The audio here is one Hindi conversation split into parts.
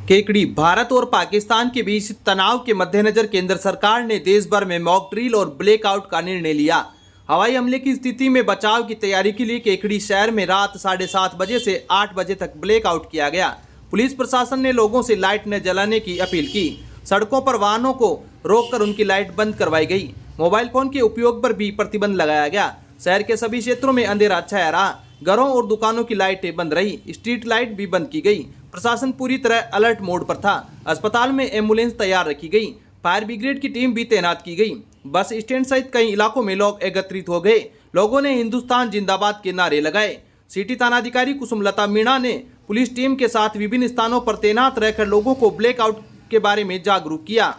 केकड़ी। भारत और पाकिस्तान के बीच तनाव के मद्देनजर केंद्र सरकार ने देश भर में मॉक ड्रिल और ब्लैकआउट का निर्णय लिया। हवाई हमले की स्थिति में बचाव की तैयारी के लिए केकड़ी शहर में रात 7:30 बजे से 8 बजे तक ब्लैकआउट किया गया। पुलिस प्रशासन ने लोगों से लाइट न जलाने की अपील की। सड़कों पर वाहनों को रोककर उनकी लाइट बंद करवाई गई। मोबाइल फोन के उपयोग पर भी प्रतिबंध लगाया गया। शहर के सभी क्षेत्रों में अंधेरा छाया रहा। घरों और दुकानों की लाइटें बंद रही। स्ट्रीट लाइट भी बंद की गई। प्रशासन पूरी तरह अलर्ट मोड पर था। अस्पताल में एम्बुलेंस तैयार रखी गई। फायर ब्रिगेड की टीम भी तैनात की गई। बस स्टैंड सहित कई इलाकों में लोग एकत्रित हो गए। लोगों ने हिंदुस्तान जिंदाबाद के नारे लगाए। सिटी थानाधिकारी कुसुमलता मीणा ने पुलिस टीम के साथ विभिन्न स्थानों पर तैनात रहकर लोगों को ब्लैकआउट के बारे में जागरूक किया।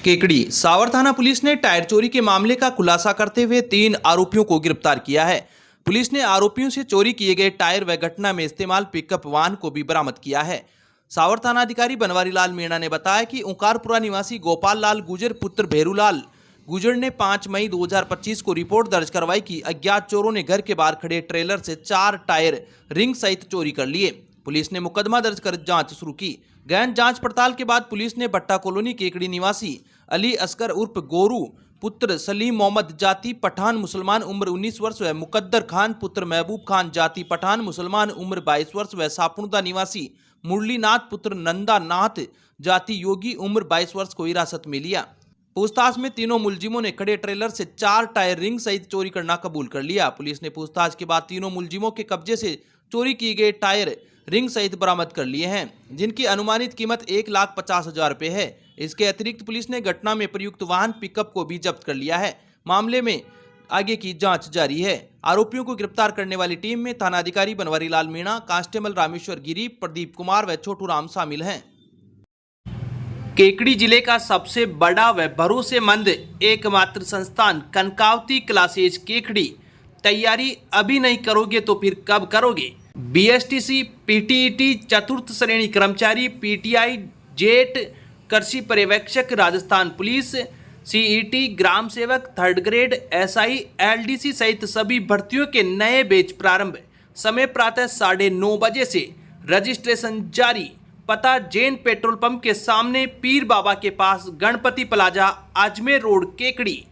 केकड़ी सावर थाना पुलिस ने टायर चोरी के मामले का खुलासा करते हुए 3 आरोपियों को गिरफ्तार किया है। पुलिस ने आरोपियों से चोरी किए गए टायर व घटना में इस्तेमाल पिकअप वाहन को भी बरामद किया है। सावर थानाधिकारी बनवारी लाल मीणा ने बताया कि ओंकारपुरा निवासी गोपाल लाल गुजर पुत्र भेरूलाल गुजर ने 5 मई 2025 को रिपोर्ट दर्ज करवाई कि अज्ञात चोरों ने घर के बाहर खड़े ट्रेलर से 4 टायर रिंग सहित चोरी कर लिए। पुलिस ने मुकदमा दर्ज कर जांच शुरू की। गहन जांच पड़ताल के बाद पुलिस ने भट्टा कॉलोनी केकड़ी निवासी अली असगर उर्फ गोरू पुत्र सलीम मोहम्मद जाति पठान मुसलमान उम्र 19 वर्ष व मुकद्दर खान पुत्र महबूब खान जाति पठान मुसलमान उम्र 22 वर्ष व सापुरदा निवासी मुरलीनाथ पुत्र नंदा नाथ जाति योगी उम्र 22 वर्ष को हिरासत में लिया। पूछताछ में तीनों मुलजिमों ने खड़े ट्रेलर से 4 टायर रिंग सहित चोरी करना कबूल कर लिया। पुलिस ने पूछताछ के बाद तीनों मुलजिमों के कब्जे से चोरी किए गए टायर रिंग सहित बरामद कर लिए हैं, जिनकी अनुमानित कीमत 1,50,000 रुपये है। इसके अतिरिक्त पुलिस ने घटना में प्रयुक्त वाहन पिकअप को भी जब्त कर लिया है। मामले में आगे की जांच जारी है। आरोपियों को गिरफ्तार करने वाली टीम में थानाधिकारी बनवारी लाल मीणा, कांस्टेबल रामेश्वर गिरी, प्रदीप कुमार व छोटू राम शामिल हैं। केकड़ी जिले का सबसे बड़ा व भरोसेमंद एकमात्र संस्थान कनकावती क्लासेज केकड़ी। तैयारी अभी नहीं करोगे तो फिर कब करोगे? बीएसटीसी, पीटीईटी, चतुर्थ श्रेणी कर्मचारी, पीटीआई, जेट, कृषि पर्यवेक्षक, राजस्थान पुलिस, सीईटी, ग्राम सेवक, 3rd ग्रेड, एसआई, एलडीसी सहित सभी भर्तियों के नए बैच प्रारंभ। समय प्रातः 9:30 बजे से। रजिस्ट्रेशन जारी। पता जैन पेट्रोल पंप के सामने, पीर बाबा के पास, गणपति प्लाजा, अजमेर रोड, केकड़ी।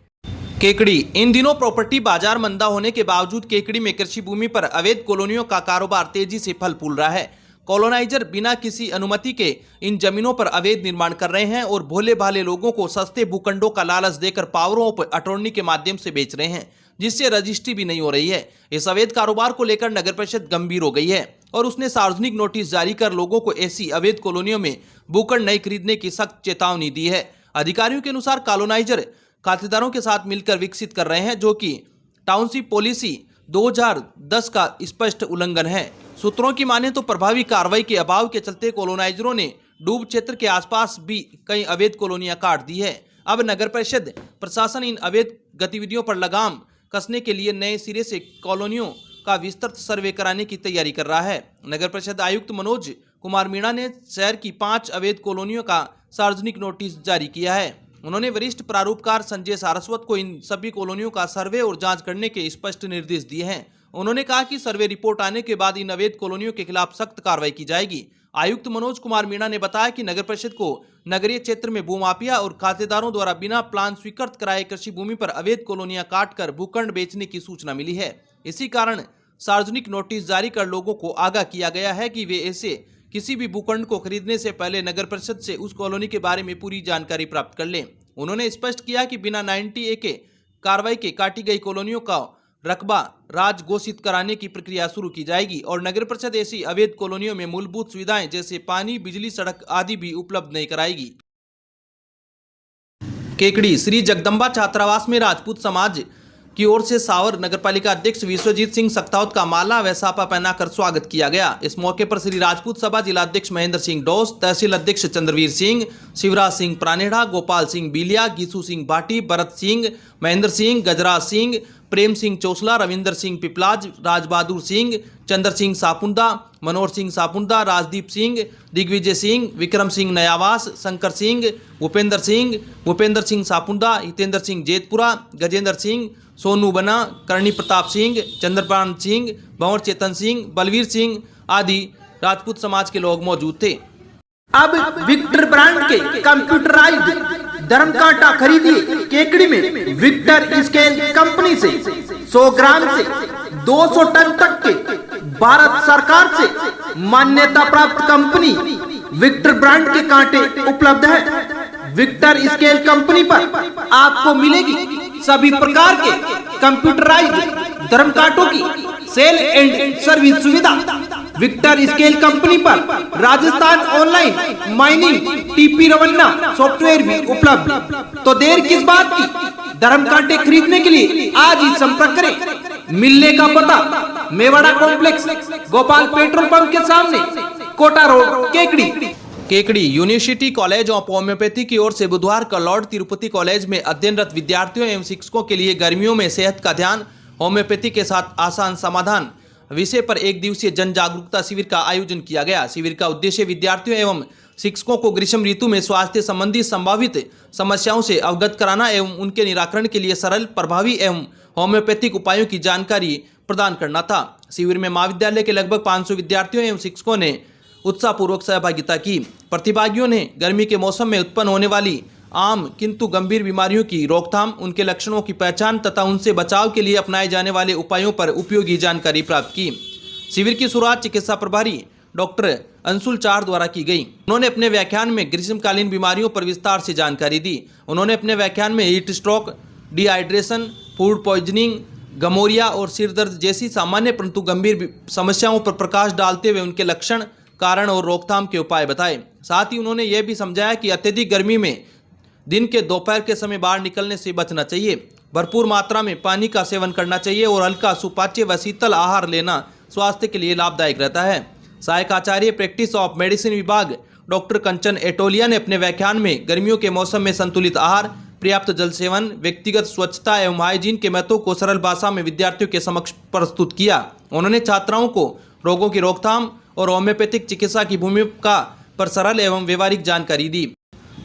केकड़ी इन दिनों प्रॉपर्टी बाजार मंदा होने के बावजूद केकड़ी में कृषि भूमि पर अवैध कॉलोनियों का कारोबार तेजी से फल फूल रहा है। कॉलोनाइजर बिना किसी अनुमति के इन जमीनों पर अवैध निर्माण कर रहे हैं और भोले भाले लोगों को सस्ते भूखंडों का लालच देकर पावरों ऑफ अटॉर्नी के माध्यम से बेच रहे हैं, जिससे रजिस्ट्री भी नहीं हो रही है। इस अवैध कारोबार को लेकर नगर परिषद गंभीर हो गई है और उसने सार्वजनिक नोटिस जारी कर लोगों को ऐसी अवैध कॉलोनियों में भूखंड नहीं खरीदने की सख्त चेतावनी दी है। अधिकारियों के अनुसार कॉलोनाइजर खातेदारों के साथ मिलकर विकसित कर रहे हैं, जो कि टाउनशिप पॉलिसी 2010 का स्पष्ट उल्लंघन है। सूत्रों की माने तो प्रभावी कार्रवाई के अभाव के चलते कॉलोनाइजरों ने डूब क्षेत्र के आसपास भी कई अवैध कॉलोनियां काट दी है। अब नगर परिषद प्रशासन इन अवैध गतिविधियों पर लगाम कसने के लिए नए सिरे से कॉलोनियों का विस्तृत सर्वे कराने की तैयारी कर रहा है। नगर परिषद आयुक्त मनोज कुमार मीणा ने शहर की 5 अवैध कॉलोनियों का सार्वजनिक नोटिस जारी किया है। उन्होंने वरिष्ठ प्रारूपकार संजय सारस्वत को इन सभी कॉलोनियों का सर्वे और जांच करने के स्पष्ट निर्देश दिए हैं। उन्होंने कहा कि सर्वे रिपोर्ट आने के बाद इन अवैध कॉलोनियों के खिलाफ सख्त कार्रवाई की जाएगी। आयुक्त मनोज कुमार मीणा ने बताया कि नगर परिषद को नगरीय क्षेत्र में भूमाफिया और खातेदारों द्वारा बिना प्लान स्वीकृत कराए कृषि भूमि पर अवैध कॉलोनियां काटकर भूखंड बेचने की सूचना मिली है। इसी कारण सार्वजनिक नोटिस जारी कर लोगों को आगाह किया गया है कि वे ऐसे किसी भी भूखंड को खरीदने से पहले नगर परिषद से उस कॉलोनी के बारे में पूरी जानकारी प्राप्त कर लें। उन्होंने स्पष्ट किया कि बिना 90A के कार्रवाई के काटी गई कॉलोनियों का रकबा राज घोषित कराने की प्रक्रिया शुरू की जाएगी और नगर परिषद ऐसी अवैध कॉलोनियों में मूलभूत सुविधाएं जैसे पानी, बिजली, सड़क आदि भी उपलब्ध नहीं कराएगी। केकड़ी श्री जगदम्बा छात्रावास में राजपूत समाज की ओर से सावर नगरपालिका अध्यक्ष विश्वजीत सिंह सक्तावत का माला व सापा पहनाकर स्वागत किया गया। इस मौके पर श्री राजपूत सभा जिला अध्यक्ष महेंद्र सिंह डोस, तहसील अध्यक्ष चंद्रवीर सिंह, शिवराज सिंह प्रानेड़ा, गोपाल सिंह बीलिया, गीसू सिंह भाटी, भरत सिंह, महेंद्र सिंह, गजराज सिंह, प्रेम सिंह चौसला, रविंदर सिंह पिपलाज, राजबहादुर सिंह, चंद्र सिंह सापुंदा, मनोहर सिंह सापुंदा, राजदीप सिंह, दिग्विजय सिंह, विक्रम सिंह नयावास, शंकर सिंह, भूपेंद्र सिंह सापुंदा, हितेंद्र सिंह जेतपुरा, गजेंद्र सिंह, सोनू बना, करणी प्रताप सिंह, चंद्रपान सिंह, भंवर चेतन सिंह, बलवीर सिंह आदि राजपूत समाज के लोग मौजूद थे। अब विक्टर ब्रांड के कंप्यूटराइज्ड धर्म कांटा खरीदिए केकड़ी में विक्टर स्केल कंपनी से 100 ग्राम से 200 टन तक के भारत सरकार से मान्यता प्राप्त कंपनी विक्टर ब्रांड के कांटे उपलब्ध है। विक्टर स्केल कंपनी पर आपको मिलेगी सभी प्रकार के कंप्यूटराइज्ड धर्म कांटों की सेल एंड सर्विस सुविधा। विक्टर स्केल कंपनी पर Rajasthan online mining TP Revanna software भी उपलब्ध। तो देर किस बात की, धर्म कांटे खरीदने के लिए आज ही संपर्क करें। मिलने का पता Mewada complex, Gopal petrol pump के सामने, Kota road, Kekri. University college of homoeopathy की ओर से बुधवार को लॉर्ड तिरुपति कॉलेज में अध्ययनरत विद्यार्थियों एवं शिक्षकों के लिए गर्मियों में सेहत का ध्यान, होम्योपैथी के साथ आसान समाधान विषय पर एक दिवसीय जन जागरूकता शिविर का आयोजन किया गया। शिविर का उद्देश्य विद्यार्थियों एवं शिक्षकों को ग्रीष्म ऋतु में स्वास्थ्य संबंधी संभावित समस्याओं से अवगत कराना एवं उनके निराकरण के लिए सरल, प्रभावी एवं होम्योपैथिक उपायों की जानकारी प्रदान करना था। शिविर में महाविद्यालय के लगभग 500 विद्यार्थियों एवं शिक्षकों ने उत्साहपूर्वक सहभागिता की। प्रतिभागियों ने गर्मी के मौसम में उत्पन्न होने वाली आम किंतु गंभीर बीमारियों की रोकथाम, उनके लक्षणों की पहचान तथा उनसे बचाव के लिए अपनाए जाने वाले उपायों पर उपयोगी जानकारी प्राप्त की। शिविर की शुरुआत चिकित्सा प्रभारी डॉक्टर अंशुल चार द्वारा की गई। उन्होंने अपने व्याख्यान में ग्रीष्मकालीन बीमारियों पर विस्तार से जानकारी दी। उन्होंने अपने व्याख्यान में heat stroke, dehydration, food poisoning, गमोरिया और सिर दर्द जैसी सामान्य परंतु गंभीर समस्याओं पर प्रकाश डालते हुए उनके लक्षण, कारण और रोकथाम के उपाय बताए। साथ ही उन्होंने यह भी समझाया कि अत्यधिक गर्मी में दिन के दोपहर के समय बाहर निकलने से बचना चाहिए, भरपूर मात्रा में पानी का सेवन करना चाहिए और हल्का सुपाच्य व शीतल आहार लेना स्वास्थ्य के लिए लाभदायक रहता है। सहायक आचार्य प्रैक्टिस ऑफ मेडिसिन विभाग डॉक्टर कंचन एटोलिया ने अपने व्याख्यान में गर्मियों के मौसम में संतुलित आहार, पर्याप्त जल सेवन, व्यक्तिगत स्वच्छता एवं हाइजीन के महत्व को सरल भाषा में विद्यार्थियों के समक्ष प्रस्तुत किया। उन्होंने छात्राओं को रोगों की रोकथाम और होम्योपैथिक चिकित्सा की भूमिका पर सरल एवं व्यवहारिक जानकारी दी।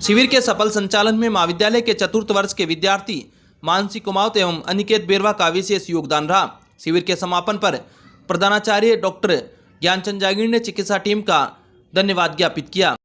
शिविर के सफल संचालन में महाविद्यालय के चतुर्थ वर्ष के विद्यार्थी मानसी कुमावत एवं अनिकेत बेरवा का विशेष योगदान रहा। शिविर के समापन पर प्रधानाचार्य डॉक्टर ज्ञानचंद जागीर ने चिकित्सा टीम का धन्यवाद ज्ञापित किया।